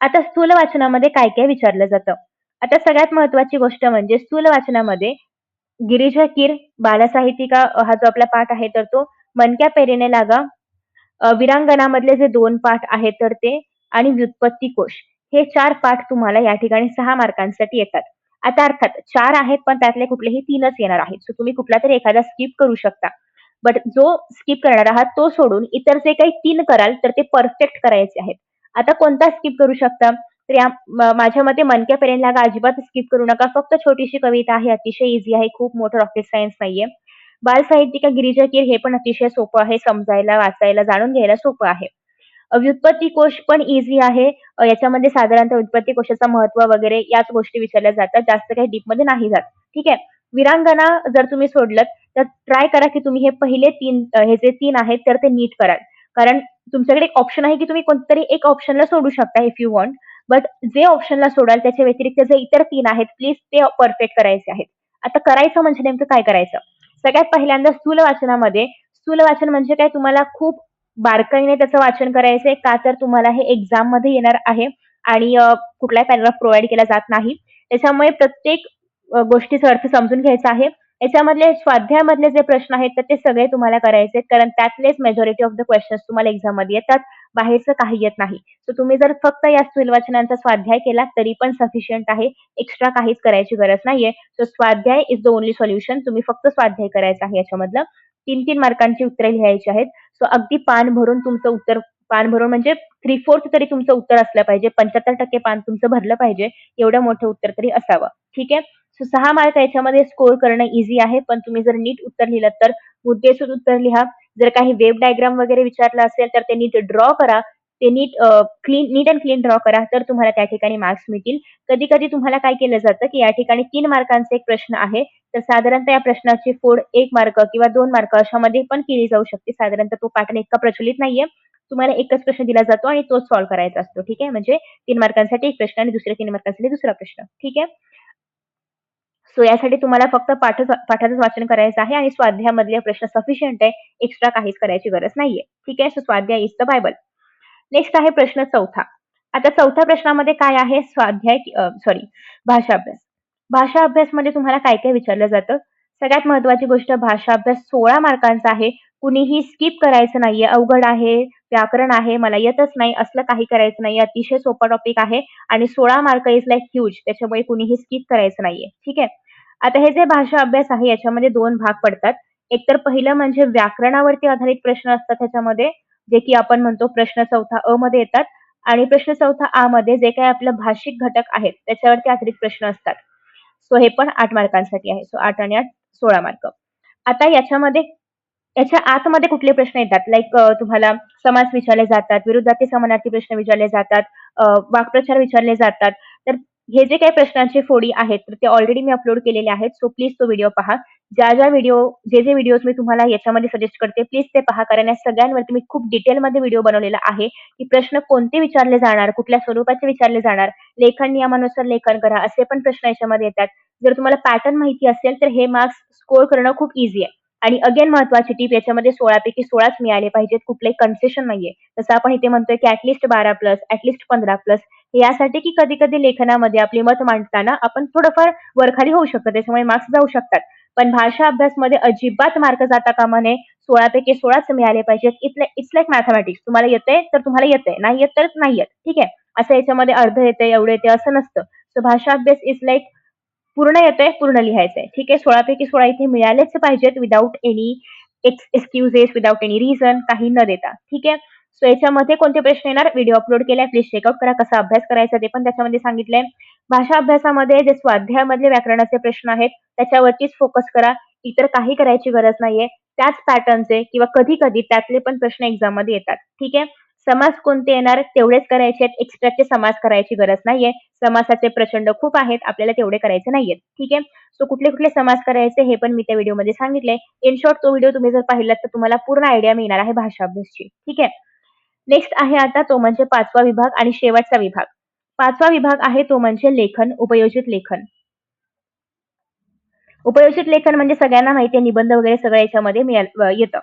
आता स्थूल वाचनामध्ये काय-काय विचारलं जातं? आता सगळ्यात महत्त्वाची गोष्ट म्हणजे स्थूल वाचनामध्ये गिरिजा कीर, बालसाहित्यिका हा जो आपला पाठ आहे तर तो, मनक्या पेरेने लागा, वीरांगनामधले जे 2 पाठ आहेत तर ते आणि व्युत्पत्ती कोश. हे 4 पाठ तुम्हाला या ठिकाणी 6 मार्कांसाठी येतात. आता अर्थात 4 आहेत, पण त्यातले कुठलेही 3च येणार आहेत. सो तुम्ही कुठलातरी एखादा स्किप करू शकता. बट जो स्किप करणार आहात तो सोडून इतर जे काही 3 कराल तर ते परफेक्ट करायचे आहेत. आता कोणता स्किप करू शकता? तर या माझ्या मते मनक्या पेरेने लागा अजिबात स्किप करू नका. फक्त छोटीशी कविता आहे, अतिशय ईझी आहे, खूप मोठं रॉकेट सायन्स नाहीये. बालसाहित्यिका गिरिजा कीर हे पण अतिशय सोपं आहे. समजायला, वाचायला, जाणून घ्यायला सोपं आहे. व्युत्पत्ती कोश पण ईझी आहे. याच्यामध्ये साधारणतः व्युत्पत्ती कोशाचं महत्त्व वगैरे याच गोष्टी विचारल्या जातात. जास्त काही डीपमध्ये नाही जात. ठीक आहे. वीरांगना जर तुम्ही सोडलत, तर ट्राय करा की तुम्ही हे पहिले 3 हे जे 3 आहेत तर ते नीट कराल. कारण तुमच्याकडे एक ऑप्शन आहे की तुम्ही कोणतरी एक ऑप्शनला सोडू शकता इफ यू वॉन्ट. बट जे ऑप्शनला सोडाल त्याच्या व्यतिरिक्त जे इतर 3 आहेत, प्लीज ते परफेक्ट करायचे आहेत. आता करायचं म्हणजे नेमकं काय करायचं? सगळ्यात पहिल्यांदा स्थूल वाचनामध्ये स्थूल वाचन म्हणजे काय तुम्हाला खूप बारकाईने त्याचं वाचन करायचंय का तर तुम्हाला हे एक्झाममध्ये येणार आहे आणि कुठलाही पॅराग्राफ प्रोव्हाईड केला जात नाही. त्याच्यामुळे प्रत्येक गोष्टीचा अर्थ समजून घ्यायचा आहे. याच्यामधले स्वाध्यायामधले जे प्रश्न आहेत तर ते सगळे तुम्हाला करायचे आहेत कारण त्यातलेच मेजॉरिटी ऑफ द क्वेशन्स तुम्हाला एक्झाममध्ये येतात. बाहेरचं काही येत नाही. सो तुम्ही जर फक्त या स्थूल वाचनाचा स्वाध्याय केला तरी पण सफिशियंट आहे. एक्स्ट्रा काहीच करायची गरज नाहीये. सो स्वाध्याय इज द ओन्ली सोल्युशन. तुम्ही फक्त स्वाध्याय करायचा आहे याच्यामधलं. 3-3 मार्कांची उत्तरे लिहायची आहेत. सो अगदी पान भरून तुमचं उत्तर पान भरून म्हणजे 3/4 तरी तुमचं उत्तर असलं पाहिजे. 75% पान तुमचं भरलं पाहिजे. एवढं मोठं उत्तर तरी असावं. ठीक आहे. सो 6 मार्क याच्यामध्ये स्कोर करणं ईझी आहे. पण तुम्ही जर नीट उत्तर लिहिलं तर मुद्देसूद उत्तर लिहा. जर काही वेव्ह डायग्राम वगैरे विचारलं असेल तर ते नीट ड्रॉ करा. ते नीट अँड क्लीन ड्रॉ करा तर तुम्हाला त्या ठिकाणी मार्क्स मिळतील. कधी-कधी तुम्हाला काय केलं जातं, की या ठिकाणी 3 मार्कांचा एक प्रश्न आहे. तर साधारणतः या प्रश्नाची फोड 1 मार्क किंवा 2 मार्क अशामध्ये पण केली जाऊ शकते. साधारणतः तो पॅटर्न इतका प्रचलित नाहीये. तुम्हाला एकच प्रश्न दिला जातो आणि तोच सॉल्व्ह करायचा असतो. ठीक आहे. म्हणजे 3 मार्कांसाठी एक प्रश्न आणि दुसऱ्या 3 मार्कांसाठी दुसरा प्रश्न. ठीक आहे. सो यासाठी तुम्हाला फक्त पाठाचंच वाचन करायचं आहे आणि स्वाध्यायामधले प्रश्न सफिशियंट आहे. एक्स्ट्रा काहीच करायची गरज नाहीये. ठीक आहे. सो स्वाध्याय इज द बायबल. नेक्स्ट आहे प्रश्न 4था. आता 4थ्या प्रश्नामध्ये काय आहे? भाषा अभ्यास. भाषा अभ्यासमध्ये तुम्हाला काय-काय विचारलं जातं? सगळ्यात महत्त्वाची गोष्ट भाषा अभ्यास 16 मार्कांचा आहे. कुणीही स्किप करायचं नाहीये. अवघड आहे, व्याकरण आहे, मला येतच नाही असलं काही करायचं नाहीये. अतिशय सोपा टॉपिक आहे आणि 16 मार्क इज लाइक ह्यूज. त्याच्यामुळे कुणीही स्किप करायचं नाहीये. ठीक आहे. आता हे जे भाषा अभ्यास आहे याच्यामध्ये 2 भाग पडतात. एकतर पहिलं म्हणजे व्याकरणावरती आधारित प्रश्न असतात ह्याच्यामध्ये, जे की आपण म्हणतो प्रश्न चौथा अ मध्ये येतात आणि प्रश्न चौथा आ मध्ये जे काही आपलं भाषिक घटक आहेत त्याच्यावरती आधारित प्रश्न असतात. सो हे पण 8 मार्कांसाठी आहे. सो 8 आणि 8 16 मार्क. आता याच्या आतमध्ये कुठले प्रश्न येतात? लाइक तुम्हाला समास विचारले जातात, विरुद्धार्थी समानार्थी प्रश्न विचारले जातात, वाक्प्रचार विचारले जातात. तर हे जे काही प्रश्नांची फोडी आहेत, तर ते ऑलरेडी मी अपलोड केलेले आहेत. सो प्लीज तो व्हिडिओ पहा. जे व्हिडिओज मी तुम्हाला याच्यामध्ये सजेस्ट करते, प्लीज ते पहा. कारण या सगळ्यांवरती मी खूप डिटेलमध्ये व्हिडिओ बनवलेला आहे, की प्रश्न कोणते विचारले जाणार, कुठल्या स्वरूपाचे विचारले जाणार, लेखन नियमानुसार लेखन करा, असे पण प्रश्न याच्यामध्ये येतात. जर तुम्हाला पॅटर्न माहिती असेल, तर हे मार्क्स स्कोर करणं खूप ईझी आहे. आणि अगेन महत्वाची टिप याच्यामध्ये 16 पैकी 16च मिळाले पाहिजेत. कुठलंही कन्सेशन नाहीये. जसं आपण इथे म्हणतोय की ॲट 12 प्लस, ॲट 15 प्लस. यासाठी की कधी-कधी लेखनामध्ये आपली मत मांडताना आपण थोडंफार वरखाली होऊ शकतो. त्याच्यामुळे मार्क्स जाऊ शकतात. पण भाषा अभ्यासमध्ये अजिबात मार्क जाता कामा नये. 16 पैकी 16च मिळाले पाहिजेत. It's like mathematics. तुम्हाला येतंय तर तुम्हाला येतंय. नाही येत तर नाही येत. ठीक आहे. असं याच्यामध्ये अर्धं येतंय, एवढं येतंय असं नसतं. सो भाषा अभ्यास इज लाइक पूर्ण येतंय, पूर्ण लिहायचंय. ठीक आहे. 16 पैकी 16 इथे मिळालेच पाहिजेत without any excuses, without any reason, काही न देता. ठीक आहे. सो याच्यामध्ये कोणते प्रश्न येणार? व्हिडिओ अपलोड केलाय. प्लीज चेकआउट करा. कसा अभ्यास करायचा ते पण त्याच्यामध्ये सांगितलंय. भाषा अभ्यासामध्ये जे स्वाध्यायामधले व्याकरणाचे प्रश्न आहेत, त्याच्यावरतीच फोकस करा. इतर काही करायची गरज नाहीये. त्याच पॅटर्नचे किंवा कधी-कधी त्यातले पण प्रश्न एक्झाममध्ये येतात. ठीक आहे. समास कोणते येणार तेवढेच करायचे आहेत. एक्स्ट्राचे समास करायची गरज नाहीये. समासाचे प्रचंड खूप आहेत. आपल्याला तेवढे करायचे नाहीयेत. ठीक आहे. सो कुठले-कुठले समास करायचे हे पण मी त्या व्हिडिओमध्ये सांगितलंय. इन शॉर्ट तो व्हिडिओ तुम्ही जर पाहिलात तर तुम्हाला पूर्ण आयडिया मिळणार आहे भाषा अभ्यासची. ठीक आहे. नेक्स्ट आहे आता तो म्हणजे 5वा विभाग आणि शेवटचा विभाग. 5वा विभाग आहे तो म्हणजे लेखन, उपयोजित लेखन. उपयोजित लेखन म्हणजे सगळ्यांना माहिती आहे निबंध वगैरे सगळं याच्यामध्ये येतं.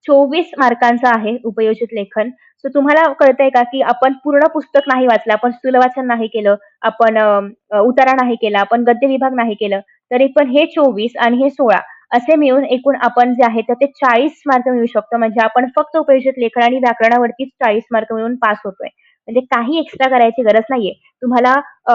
24 मार्कांचं आहे उपयोजित लेखन. सो तुम्हाला कळतंय का, की आपण पूर्ण पुस्तक नाही वाचलं, आपण स्थूलवाचन नाही केलं, आपण उतारा नाही केला, आपण गद्य विभाग नाही केलं, तरी पण हे 24 आणि हे 16 असे मिळून एकूण आपण जे आहे तर ते 40 मार्क मिळवू शकतो. म्हणजे आपण फक्त उपयोजित लेखन आणि व्याकरणावरतीच 40 मार्क मिळवून पास होतोय. म्हणजे काही एक्स्ट्रा करायची गरज नाहीये. तुम्हाला अ,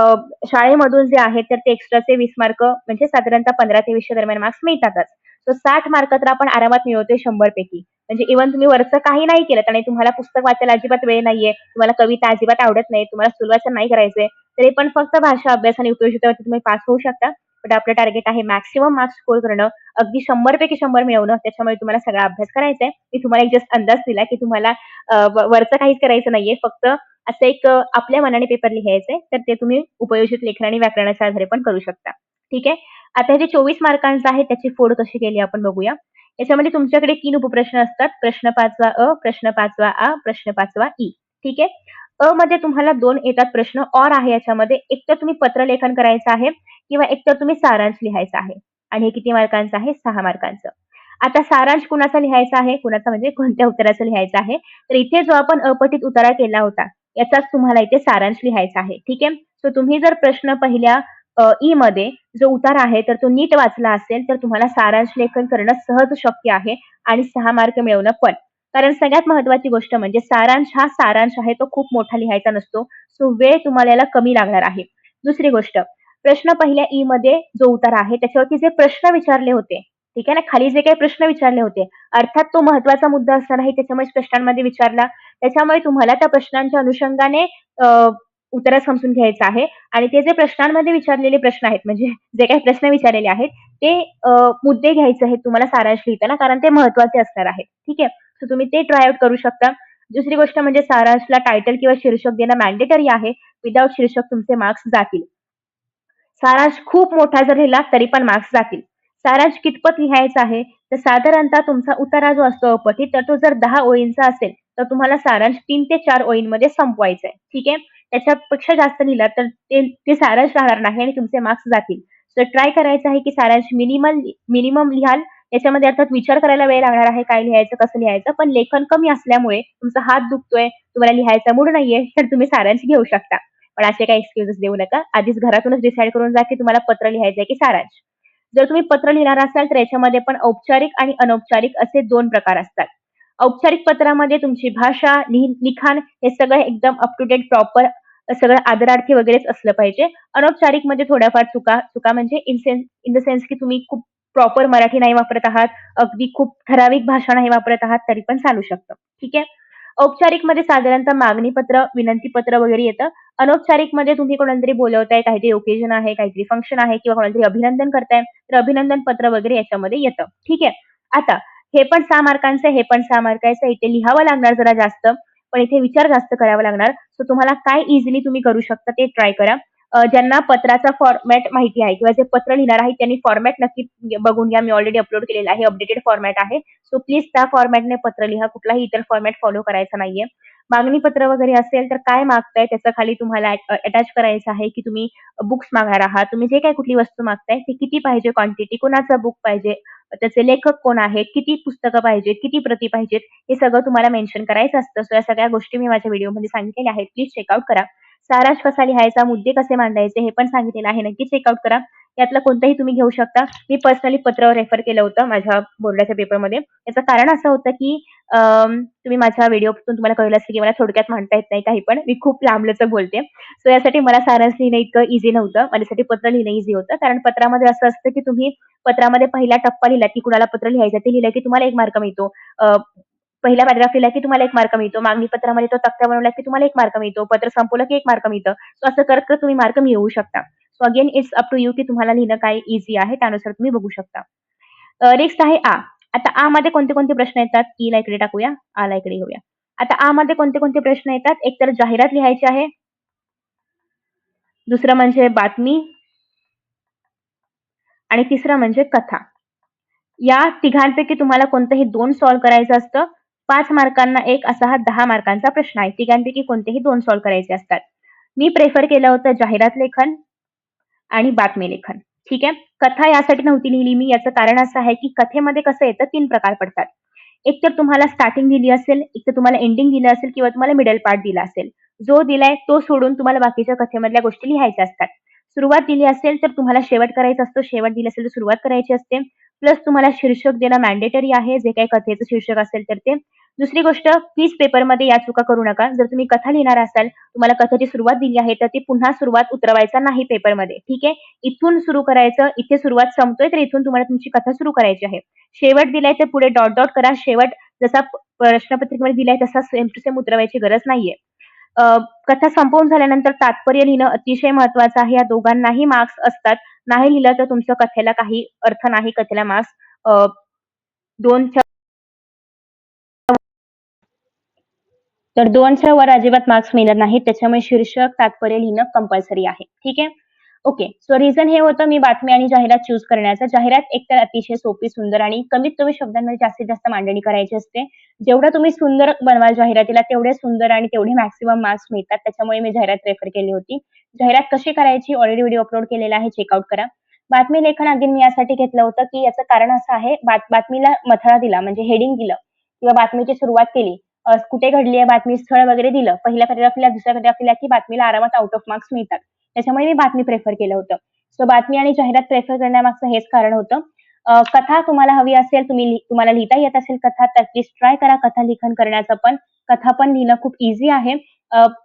शाळेमधून जे आहेत तर ते एक्स्ट्राचे 20 मार्क म्हणजे साधारणतः 15 ते 20 दरम्यान मार्क्स मिळतातच. सो 60 मार्क तर आपण आरामात मिळवतोय 100 पैकी. म्हणजे इव्हन तुम्ही वरचं काही नाही केलं आणि तुम्हाला पुस्तक वाचायला अजिबात वेळ नाहीये, तुम्हाला कविता अजिबात आवडत नाही, तुम्हाला स्थूलवाचन नाही करायचंय, तरी पण फक्त भाषा अभ्यास आणि उपयोजितावरती तुम्ही पास होऊ शकता. बट आपलं टार्गेट आहे मॅक्सिमम मार्क्स स्कोर करणं, अगदी 100 पैकी 100 मिळवणं. त्याच्यामुळे तुम्हाला सगळा अभ्यास करायचा आहे. मी तुम्हाला एक जस्ट अंदाज दिला, की तुम्हाला वरचं काहीच करायचं नाहीये. फक्त असं एक आपल्या मनाने पेपर लिहायचंय, तर ते तुम्ही उपयोजित लेखन आणि व्याकरणाच्या आधारे पण करू शकता. ठीक आहे. आता हे जे 24 मार्कांचं आहे त्याची फोड कशी केली आपण बघूया. याच्यामध्ये तुमच्याकडे 3 उपप्रश्न असतात. प्रश्न 5वा अ, प्रश्न 5वा आ, प्रश्न 5वा ई. ठीक आहे. अ मध्ये तुम्हाला 2 येतात प्रश्न और आहे याच्यामध्ये. एकतर तुम्ही पत्रलेखन करायचं आहे किंवा एकतर तुम्ही सारांश लिहायचा आहे. आणि हे किती मार्कांचं आहे? 6 मार्कांचं. आता सारांश कुणाचा लिहायचा आहे? कुणाचा म्हणजे कोणत्या उत्तराचं लिहायचं आहे? तर इथे जो आपण अपठित उतारा केला होता, याचाच तुम्हाला इथे सारांश लिहायचा आहे. ठीक आहे. सो तुम्ही जर प्रश्न पहिल्या ई मध्ये जो उतारा आहे तर तो नीट वाचला असेल तर तुम्हाला सारांश लेखन करणं सहज शक्य आहे आणि 6 मार्क मिळवणं पण. कारण सगळ्यात महत्वाची गोष्ट म्हणजे सारांश आहे तो खूप मोठा लिहायचा नसतो. सो वेळ तुम्हाला याला कमी लागणार आहे. दुसरी गोष्ट, प्रश्न पहिल्या ई मध्ये जो उतारा आहे त्याच्यावरती जे प्रश्न विचारले होते, ठीक आहे ना, खाली जे काही प्रश्न विचारले होते, अर्थात तो महत्वाचा मुद्दा असणार आहे त्याच्यामुळे प्रश्नांमध्ये विचारला. त्याच्यामुळे तुम्हाला त्या प्रश्नांच्या अनुषंगाने उत्तरं समजून घ्यायचं आहे आणि ते जे प्रश्नांमध्ये विचारलेले प्रश्न आहेत, म्हणजे जे काही प्रश्न विचारलेले आहेत, ते मुद्दे घ्यायचे आहेत तुम्हाला सारांश लिहिताना, कारण ते महत्त्वाचे असणार आहेत. ठीक आहे. सो तुम्ही ते ट्राय आउट करू शकता. दुसरी गोष्ट म्हणजे सारांशला टायटल किंवा शीर्षक देणं मॅन्डेटरी आहे. विदाऊट शीर्षक तुमचे मार्क्स जातील. सारांश खूप मोठा जर लिहिला तरी पण मार्क्स जातील. सारांश कितपत लिहायचा आहे? तर साधारणतः तुमचा उतारा जो असतो अपठित, तर तो जर 10 ओळींचा असेल, तर तुम्हाला सारांश 3 ते 4 ओळींमध्ये संपवायचा आहे. ठीक आहे. त्याच्यापेक्षा जास्त लिहिला तर ते सारांश राहणार नाही आणि तुमचे मार्क्स जातील. तर ट्राय करायचं आहे की सारांश मिनिमम लिहाल. याच्यामध्ये अर्थात विचार करायला वेळ लागणार आहे, काय लिहायचं, कसं लिहायचं. पण लेखन कमी असल्यामुळे तुमचा हात दुखतोय, तुम्हाला लिहायचा मूड नाहीये, तर तुम्ही सारांश घेऊ शकता. पण असे काही एक्सक्युजेस देऊ नका. आधीच घरातूनच डिसाईड करून जा की तुम्हाला पत्र लिहायचंय की सारांश. जर तुम्ही पत्र लिहिणार असाल तर याच्यामध्ये पण औपचारिक आणि अनौपचारिक असे 2 प्रकार असतात. औपचारिक पत्रामध्ये तुमची भाषा, लिखाण हे सगळं एकदम अप टू डेट प्रॉपर सगळं आदरार्थी वगैरेच असलं पाहिजे. अनौपचारिकमध्ये थोड्याफार चुका चुका म्हणजे इन द सेन्स की तुम्ही खूप प्रॉपर मराठी नाही वापरत आहात, अगदी खूप ठराविक भाषा नाही वापरत आहात, तरी पण चालू शकतं. ठीक आहे. औपचारिकमध्ये साधारणतः मागणी पत्र, विनंती पत्र वगैरे येतं. अनौपचारिकमध्ये तुम्ही कोणाला बोलवताय, काहीतरी ओकेजन आहे, काहीतरी फंक्शन आहे किंवा कोणाला अभिनंदन करताय, तर अभिनंदन पत्र वगैरे याच्यामध्ये येतं. ठीक आहे. आता हे पण 6 मार्कांचं आहे, हे पण 6 मार्काचं आहे. इथे लिहावं लागणार जरा जास्त, पण इथे विचार जास्त करावा लागणार. सो तुम्हाला काय इझिली तुम्ही करू शकता ते ट्राय करा. ज्यांना पत्राचा फॉर्मॅट माहिती आहे किंवा जे पत्र लिहिणार आहे त्यांनी फॉर्मॅट नक्की बघून घ्या. मी ऑलरेडी अपलोड केलेला आहे. अपडेटेड फॉर्मॅट आहे. सो प्लीज त्या फॉर्मॅटने पत्र लिहा. कुठलाही इतर फॉर्मॅट फॉलो करायचा नाहीये. मागणी पत्र वगैरे असेल तर काय मागताय त्याच्या खाली तुम्हाला अटॅच करायचं आहे की तुम्ही बुक्स मागणार आहात. तुम्ही जे काही कुठली वस्तू मागताय ती किती पाहिजे क्वांटिटी, कोणाचा बुक पाहिजे, त्याचे लेखक कोण आहेत, किती पुस्तकं पाहिजेत, किती प्रती पाहिजेत, हे सगळं तुम्हाला मेन्शन करायचं असतं. सो या सगळ्या गोष्टी मी माझ्या व्हिडिओमध्ये सांगितलेल्या आहेत. प्लीज चेकआउट करा. सारांश कसा लिहायचा, मुद्दे कसे मांडायचे हे पण सांगितलेलं आहे. नक्की चेकआउट करा. यातलं कोणतंही तुम्ही घेऊ शकता. मी पर्सनली पत्र रेफर केलं होतं माझ्या बोर्डाच्या पेपरमध्ये. याचं कारण असं होतं की तुम्ही माझ्या व्हिडिओतून तुम्हाला कळलं असेल की मला थोडक्यात म्हणता येत नाही काही पण. मी खूप लांबलचक बोलते. सो यासाठी मला सारांश लिहिणं इतकं इझी नव्हतं. माझ्यासाठी पत्र लिहिणं इझी होतं. कारण पत्रामध्ये असं असतं की तुम्ही पत्रामध्ये पहिला टप्पा लिहिला की कुणाला पत्र लिहायचं ते लिहिलं की तुम्हाला 1 मार्क मिळतो. पहिला पॅराग्राफ लिहिला की तुम्हाला 1 मार्क मिळतो. मागणी पत्रामध्ये तो तक्ता बनवला की तुम्हाला 1 मार्क मिळतो. पत्र संपवलं की 1 मार्क मिळतं. सो असं करत करत तुम्ही मार्क मिळवू शकता. So again it's up to you की तुम्हाला लिहिणं काय ईझी आहे त्यानुसार तुम्ही बघू शकता. नेक्स्ट आहे आ. आता आ मध्ये कोणते कोणते प्रश्न येतात? ई ला इकडे टाकूया, आ ला इकडे घेऊया. आता आ मध्ये कोणते कोणते प्रश्न येतात? एक तर जाहिरात लिहायची आहे. दुसरं म्हणजे बातमी आणि तिसरं म्हणजे कथा. या तिघांपैकी तुम्हाला कोणतंही 2 सॉल्व्ह करायचं असतं. 5 मार्कांना 1 असा हा 10 मार्कांचा प्रश्न आहे. तिघांपैकी कोणतेही 2 सॉल्व्ह करायचे असतात. मी प्रेफर केलं होतं जाहिरात लेखन आणि बातमी लेखन. ठीक आहे. कथा यासाठी नव्हती लिहिली मी. याचं कारण असं आहे की कथेमध्ये कसं येतं 3 प्रकार पडतात. एक तर तुम्हाला स्टार्टिंग दिली असेल, एक तर तुम्हाला एंडिंग दिलं असेल किंवा तुम्हाला मिडल पार्ट दिला असेल. जो दिलाय तो सोडून तुम्हाला बाकीच्या कथेमधल्या गोष्टी लिहायच्या असतात. सुरुवात दिली असेल तर तुम्हाला शेवट करायचा असतो. शेवट दिली असेल तर सुरुवात करायची असते. प्लस तुम्हाला शीर्षक देणं मॅन्डेटरी आहे. जे काही कथेचं शीर्षक असेल तर ते. दुसरी गोष्ट क्विज पेपरमध्ये या चुका करू नका. जर तुम्ही कथा लिहिणार असाल, तुम्हाला कथेची सुरुवात दिली आहे, तर ती पुन्हा सुरुवात उतरवायचा नाही पेपरमध्ये. ठीक आहे. इथून सुरू करायचं. इथे सुरुवात संपतोय तर इथून तुम्हाला तुमची कथा सुरू करायची आहे. शेवट दिलाय तर पुढे डॉट डॉट करा. शेवट जसा प्रश्नपत्रिकेमध्ये दिलाय तसा सेम टू सेम उतरवायची गरज नाहीये. कथा संपवून झाल्यानंतर तात्पर्य लिहिणं अतिशय महत्वाचं आहे. या दोघांनाही मार्क्स असतात. नाही लिहिलं तर तुमच्या कथेला काही अर्थ नाही. कथेला मार्क्स 2च्या तर 2च्या वर अजिबात मार्क्स मिळणार नाहीत. त्याच्यामुळे शीर्षक, तात्पर्य लिहिणं कंपल्सरी आहे. ठीक आहे. ओके. सो रिझन हे होतं मी बातमी आणि जाहिरात चूज करण्याचं. जाहिरात एकतर अतिशय सोपी, सुंदर आणि कमीत कमी शब्दांमध्ये जास्तीत जास्त मांडणी करायची असते. जेवढं तुम्ही सुंदर बनवाल जाहिरातीला तेवढे सुंदर आणि तेवढे मॅक्सिमम मार्क्स मिळतात. त्याच्यामुळे मी जाहिरात प्रेफर केली होती. जाहिरात कशी करायची ऑलरेडी व्हिडिओ अपलोड केलेला आहे. चेकआउट करा. बातमी लेखन अगेन मी यासाठी घेतलं होतं की याचं कारण असं आहे बातमीला मथळा दिला म्हणजे हेडिंग दिलं किंवा बातमीची सुरुवात केली. कुठे घडली आहे बातमी, स्थळ वगैरे दिलं. पहिल्या पॅराग्राफला, दुसऱ्या पॅराग्राफला की बातमीला आरामात आउट ऑफ मार्क्स मिळतात. त्याच्यामुळे मी बातमी प्रेफर केलं होतं. सो बातमी आणि जाहिरात प्रेफर करण्यामागचं हेच कारण होतं. कथा तुम्हाला हवी असेल, तुम्हाला लिहिता येत असेल कथा तर प्लीज ट्राय करा कथा लिखाण करण्याचं पण. कथा पण लिहिणं खूप इझी आहे.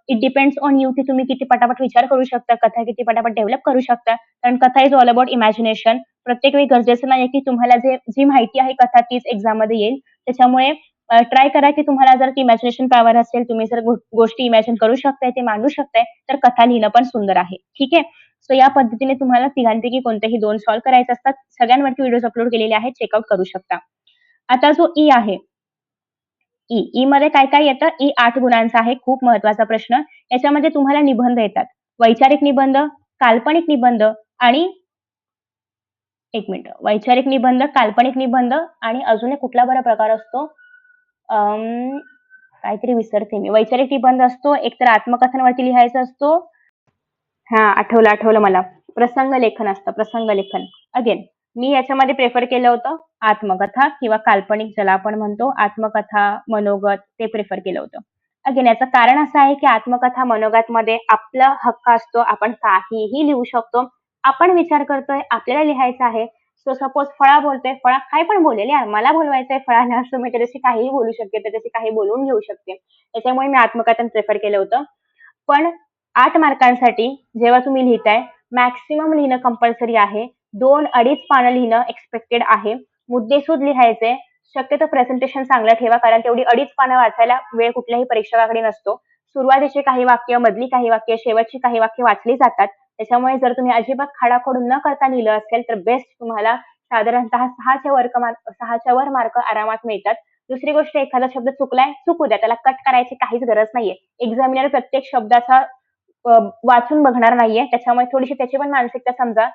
इट डिपेंड्स ऑन यू की तुम्ही किती पटापट विचार करू शकता, कथा किती पटापट डेव्हलप करू शकता. कारण कथा इज ऑल अबाउट इमॅजिनेशन. प्रत्येक वेळी गरजेचं नाहीये की तुम्हाला जी माहिती आहे कथा तीच एक्झाममध्ये येईल. त्याच्यामुळे ट्राय करा की तुम्हाला जर ती इमॅजिनेशन पॉवर असेल, तुम्ही जर गोष्टी इमॅजिन करू शकताय, ते मांडू शकताय, तर कथा लिहिणं पण सुंदर आहे. ठीक आहे. सो या पद्धतीने तुम्हाला तिघांपैकी कोणतेही 2 सॉल्व्ह करायचे असतात. सगळ्यांवरती व्हिडिओज अपलोड केलेले आहेत. चेकआउट करू शकता. आता जो ई आहे, ई मध्ये काय काय येतं? ई 8 गुणांचा आहे. खूप महत्वाचा प्रश्न. याच्यामध्ये तुम्हाला निबंध येतात. वैचारिक निबंध, काल्पनिक निबंध आणि 1 मिनिट. वैचारिक निबंध, काल्पनिक निबंध आणि अजून एक कुठला बरा प्रकार असतो? काहीतरी विसरते मी. वैचारिक निबंध असतो, एकतर आत्मकथनावरती लिहायचा असतो. हां, आठवलं मला. प्रसंग लेखन असतं, प्रसंग लेखन. अगेन मी याच्यामध्ये प्रेफर केलं होतं आत्मकथा किंवा काल्पनिक ज्याला आपण म्हणतो आत्मकथा, मनोगत ते प्रेफर केलं होतं. अगेन याचं कारण असं आहे की आत्मकथा, मनोगतमध्ये आपला हक्क असतो. आपण काहीही लिहू शकतो. आपण विचार करतोय, आपल्याला लिहायचं आहे. सो सपोज फळा बोलतोय, फळा काय पण बोलेल यार, मला बोलवायचंय फळाला, असं मी त्याच्याशी काहीही बोलू शकते, त्याच्याशी काही बोलून घेऊ शकते. त्याच्यामुळे मी आत्मकथन प्रिफर केलं होतं. पण 8 मार्कांसाठी जेव्हा तुम्ही लिहिताय, मॅक्सिमम लिहिणं कंपल्सरी आहे. 2-2.5 पानं लिहिणं एक्स्पेक्टेड आहे. मुद्देसूद लिहायचे. शक्यतो प्रेझेंटेशन चांगलं ठेवा, कारण तेवढी 2.5 पानं वाचायला वेळ कुठल्याही परीक्षकाकडे नसतो. सुरुवातीची काही वाक्य, मधली काही वाक्य, शेवटची काही वाक्य वाचली जातात. त्याच्यामुळे जर तुम्ही अजिबात खाडाखोड न करता लिहिलं असेल, तर बेस्ट तुम्हाला साधारणतः 6च्या वर मार्क आरामात मिळतात. दुसरी गोष्ट, एखादा शब्द चुकलाय, चुकू द्या. त्याला कट करायची काहीच गरज नाहीये. एक्झामिनर प्रत्येक शब्दाचा वाचून बघणार नाहीये. त्याच्यामुळे थोडीशी त्याची पण मानसिकता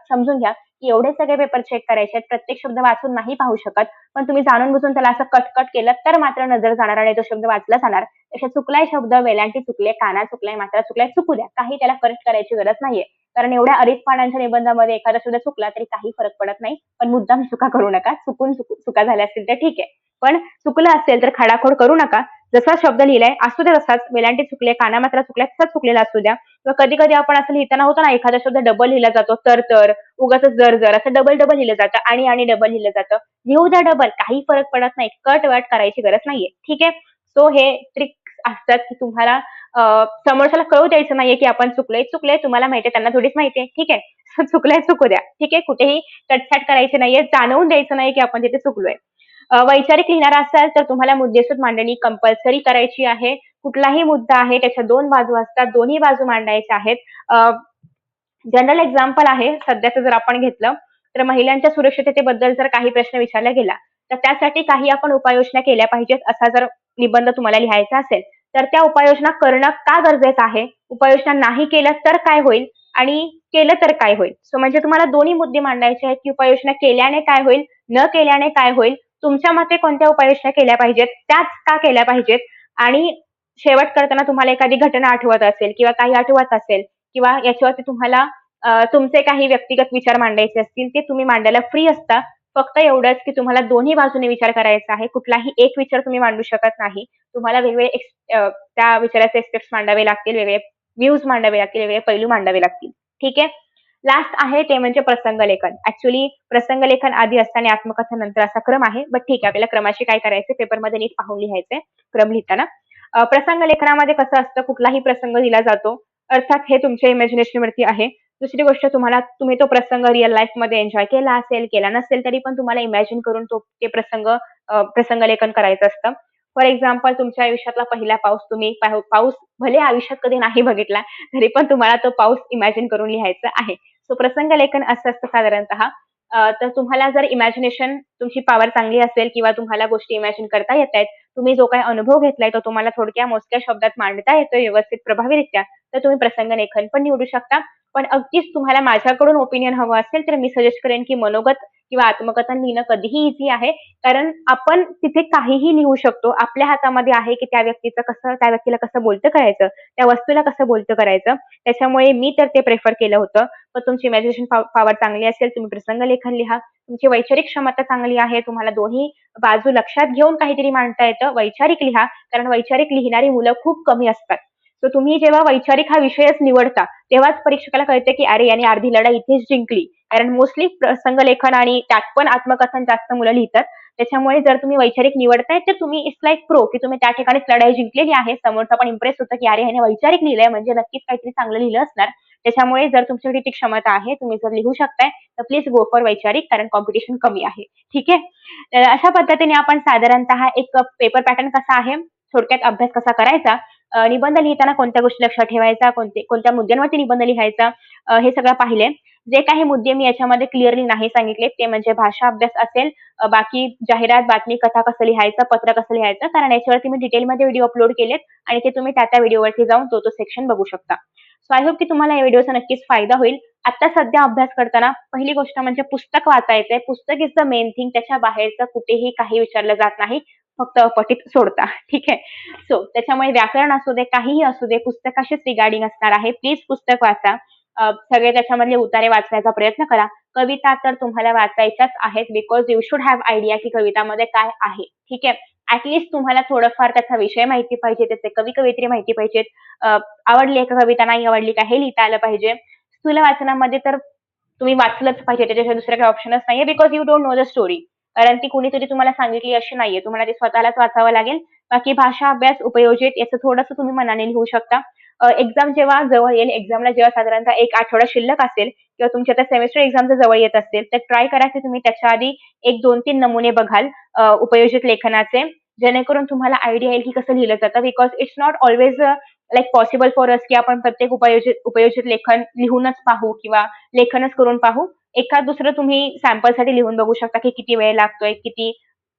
समजून घ्या, की एवढे सगळे पेपर चेक करायचे आहेत. प्रत्येक शब्द वाचून नाही पाहू शकत. पण तुम्ही जाणून-बुजून त्याला असं कट-कट केलं, तर मात्र नजर जाणार आणि तो शब्द वाचला जाणार. अशा चुकलाय शब्द, वेलांटी चुकले, काना चुकलाय, मात्रा चुकलाय, चुकू द्या. काही त्याला करेक्ट करायची गरज नाहीये. कारण एवढ्या 2.5 पानांच्या निबंधामध्ये एखादा शब्द चुकला तरी काही फरक पडत नाही. पण मुद्दाम चुका करू नका. चुका झाल्या असतील तर ठीक आहे. पण चुकलं असेल तर खाडाखोड करू नका. जसा शब्द लिहिलाय असू द्या तसाच. वेलांटी चुकले, कानामात्रा चुकल्या, तसाच चुकलेला असू द्या. किंवा कधी-कधी आपण असं लिहिताना होतं ना, एखादा शब्द डबल लिहिला जातो, तर, उगाचच जर, असं डबल-डबल लिहिलं जातं आणि डबल लिहिलं जातं. लिहू द्या डबल, काही फरक पडत नाही. कट-वट करायची गरज नाहीये. ठीक आहे? सो हे ट्रिक्स असतात, की तुम्हाला समोरच्याला कळू द्यायचं नाहीये, की आपण चुकलंय, तुम्हाला माहितीये, त्यांना थोडीच माहितीये. ठीक आहे? चुकलंय, चुकू द्या. ठीक आहे? कुठेही कटछाट करायची नाहीये. जाणवून द्यायचं नाही, की आपण तिथे चुकलोय. वैचारिक लिहिणार असाल तर तुम्हाला मुद्देसूद मांडणी कंपल्सरी करायची आहे. कुठलाही मुद्दा आहे, त्याच्या 2 बाजू असतात. दोन्ही बाजू मांडायच्या आहेत. जनरल एक्झाम्पल आहे सध्याचं जर आपण घेतलं, तर महिलांच्या सुरक्षिततेबद्दल जर काही प्रश्न विचारला गेला, तर त्यासाठी काही आपण उपाययोजना केल्या पाहिजेत, असा जर निबंध तुम्हाला लिहायचा असेल, तर त्या उपाययोजना करणं का गरजेचं आहे? उपाययोजना नाही केलं तर काय होईल? आणि केलं तर काय होईल? सो म्हणजे तुम्हाला दोन्ही मुद्दे मांडायचे आहेत, की उपाययोजना केल्याने काय होईल? न केल्याने काय होईल? तुमच्या मते कोणत्या उपाययोजना केल्या पाहिजेत? त्याच का केल्या पाहिजेत? आणि शेवट करताना तुम्हाला एखादी घटना आठवत असेल किंवा काही आठवत असेल किंवा याच्यावरती तुम्हाला तुमचे काही व्यक्तिगत विचार मांडायचे असतील, ते तुम्ही मांडायला फ्री असता. फक्त एवढंच, की तुम्हाला दोन्ही बाजूने विचार करायचा आहे. कुठलाही एक विचार तुम्ही मांडू शकत नाही. तुम्हाला त्या विचाराचे एस्पेक्ट्स मांडावे लागतील, वेगळे व्ह्यूज मांडावे लागतील, वेगळे पैलू मांडावे लागतील. ठीक आहे? लास्ट आहे ते म्हणजे प्रसंगलेखन. ॲक्चुअली प्रसंगलेखन आधी असतं आणि आत्मकथन नंतर असा क्रम आहे. बट ठीक आहे, आपल्याला क्रमाशी काय करायचंय, पेपरमध्ये नीट पाहून लिहायचंय क्रम लिहिताना. प्रसंगलेखनामध्ये कसं असतं, कुठलाही प्रसंग दिला जातो. अर्थात हे तुमच्या इमॅजिनेशनवरती आहे. दुसरी गोष्ट, तुम्ही तो प्रसंग रिअल लाईफमध्ये एन्जॉय केला असेल, केला नसेल, तरी पण तुम्हाला इमॅजिन करून ते प्रसंगलेखन करायचं असतं. फॉर एक्झाम्पल, तुमच्या आयुष्यातला पहिला पाऊस, तुम्ही पाऊस भले आयुष्यात कधी नाही बघितला, तरी पण तुम्हाला तो पाऊस इमॅजिन करून लिहायचा आहे. सो प्रसंगलेखन असं असतं साधारणतः. तर तुम्हाला जर इमॅजिनेशन तुमची पॉवर चांगली असेल किंवा तुम्हाला गोष्टी इमॅजिन करता येतायत, तुम्ही जो काही अनुभव घेतलाय तो तुम्हाला थोडक्या मोजक्या शब्दात मांडता येतोय व्यवस्थित प्रभावीरित्या, तर तुम्ही प्रसंगलेखन पण निवडू शकता. पण अगदीच तुम्हाला माझ्याकडून ओपिनियन हवं असेल, तर मी सजेस्ट करेन, की मनोगत किंवा आत्मकथन लिहिणं कधीही ईझी आहे. कारण आपण तिथे काहीही लिहू शकतो. आपल्या हातामध्ये आहे, की त्या व्यक्तीला कसं बोलतं करायचं, त्या वस्तूला कसं बोलतं करायचं. त्याच्यामुळे मी तर ते प्रिफर केलं होतं. पण तुमची इमॅजिनेशन पॉवर चांगली असेल, तुम्ही प्रसंगलेखन लिहा. तुमची वैचारिक क्षमता चांगली आहे, तुम्हाला दोन्ही बाजू लक्षात घेऊन काहीतरी मांडता येतं, वैचारिक लिहा. कारण वैचारिक लिहिणारी मुलं खूप कमी असतात. तर तुम्ही जेव्हा वैचारिक हा विषयच निवडता, तेव्हाच परीक्षकाला कळते, की अरे याने अर्धी लढाई इथेच जिंकली. कारण मोस्टली प्रसंगलेखन आणि त्यात पण आत्मकथन जास्त मुलं लिहितात. त्याच्यामुळे जर तुम्ही वैचारिक निवडताय, तर तुम्ही इट्स लाइक प्रो, की तुम्ही त्या ठिकाणीच लढाई जिंकलेली आहे. समोरचा पण इम्प्रेस होतो, की अरे ह्याने वैचारिक लिहिलंय म्हणजे नक्कीच काहीतरी चांगलं लिहिलं असणार. त्याच्यामुळे जर तुमच्याकडे ती क्षमता आहे, तुम्ही जर लिहू शकताय, तर प्लीज गो फॉर वैचारिक, कारण कॉम्पिटिशन कमी आहे. ठीक आहे? तर अशा पद्धतीने आपण साधारणतः एक पेपर पॅटर्न कसा आहे, थोडक्यात अभ्यास कसा करायचा, निबंध लिहिताना कोणत्या गोष्टी लक्षात ठेवायच्या, कोणत्या मुद्द्यांवरती निबंध लिहायचा, हे सगळं पाहिलंय. जे काही मुद्दे मी याच्यामध्ये क्लिअरली नाही सांगितले, ते म्हणजे भाषा अभ्यास असेल, बाकी जाहिरात, बातमी, कथा कसं लिहायचं, पत्र कसं लिहायचं, कारण याच्यावरती मी डिटेलमध्ये व्हिडिओ अपलोड केलेत आणि ते तुम्ही त्या व्हिडिओवरती जाऊन तो सेक्शन बघू शकता. सो आय होप की तुम्हाला या व्हिडिओचा नक्कीच फायदा होईल. आता सध्या अभ्यास करताना पहिली गोष्ट म्हणजे पुस्तक वाचायचंय. पुस्तक इज द मेन थिंग. त्याच्या बाहेरचं कुठेही काही विचारलं जात नाही. फक्त अपठित सोडता. ठीक आहे? सो त्याच्यामुळे व्याकरण असू दे, काहीही असू दे, पुस्तकाशीच रिगार्डिंग असणार आहे. प्लीज पुस्तक वाचा. सगळे त्याच्यामधले उतारे वाचण्याचा प्रयत्न करा. कविता तर तुम्हाला वाचायच्याच आहेत, because you should have idea की कवितामध्ये काय आहे. ठीक आहे? तुम्हाला थोडंफार त्याचा विषय माहिती पाहिजे, त्याचे कवी-कवयित्री माहिती पाहिजेत. आवडली आहे का कविता, नाही आवडली का, हे लिहिता आलं पाहिजे. स्थूल वाचनामध्ये तर तुम्ही वाचलंच पाहिजे, त्याच्याशिवाय दुसरा काही ऑप्शनच नाहीये because you don't know the story. कारण ती कोणीतरी तुम्हाला सांगितली अशी नाहीये. तुम्हाला ते स्वतःलाच वाचावं लागेल. बाकी भाषा अभ्यास, उपयोजित याचं थोडंसं तुम्ही मनाने लिहू शकता. एक्झाम जेव्हा जवळ येईल, एक्झामला जेव्हा साधारणतः 1 आठवडा शिल्लक असेल किंवा तुमची आता सेमेस्टर एक्झाम जर जवळ येत असेल, तर ट्राय करा की तुम्ही त्याच्या आधी 1, 2, 3 नमुने बघाल उपयोजित लेखनाचे. जेणेकरून तुम्हाला आयडिया येईल की कसं लिहिलं जातं. Because it's not always like possible for us की आपण प्रत्येक उपयोजित उपयोजित लेखन लिहूनच पाहू किंवा लेखनच करून पाहू. एखाद दुसरं तुम्ही सॅम्पलसाठी लिहून बघू शकता की किती वेळ लागतोय, किती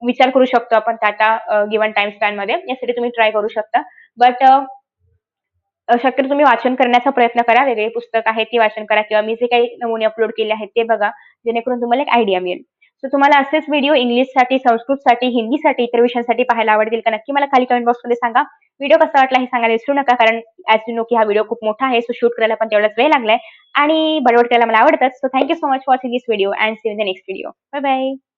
विचार करू शकतो आपण त्या गिव्हन टाईम स्पॅनमध्ये. यासाठी तुम्ही ट्राय करू शकता. बट शक्यतो तुम्ही वाचन करण्याचा प्रयत्न करा. वेगळे पुस्तक आहे ते वाचन करा किंवा मी जे काही नमुने अपलोड केले आहेत ते बघा. जेणेकरून तुम्हाला एक आयडिया मिळेल. सो तुम्हाला असेच व्हिडिओ इंग्लिशसाठी, संस्कृतसाठी, हिंदीसाठी, इतर विषयांसाठी पाहायला आवडतील का? नक्की मला खाली कमेंट बॉक्समध्ये सांगा. व्हिडिओ कसा वाटला हे सांगायला विसरू नका. कारण ॲज यू नो की हा व्हिडिओ खूप मोठा आहे. सो शूट करायला पण तेवढाच वेळ लागलाय आणि बडबड करायला मला आवडतंच. So thank so much for watching this video and see you in the next video. Bye bye.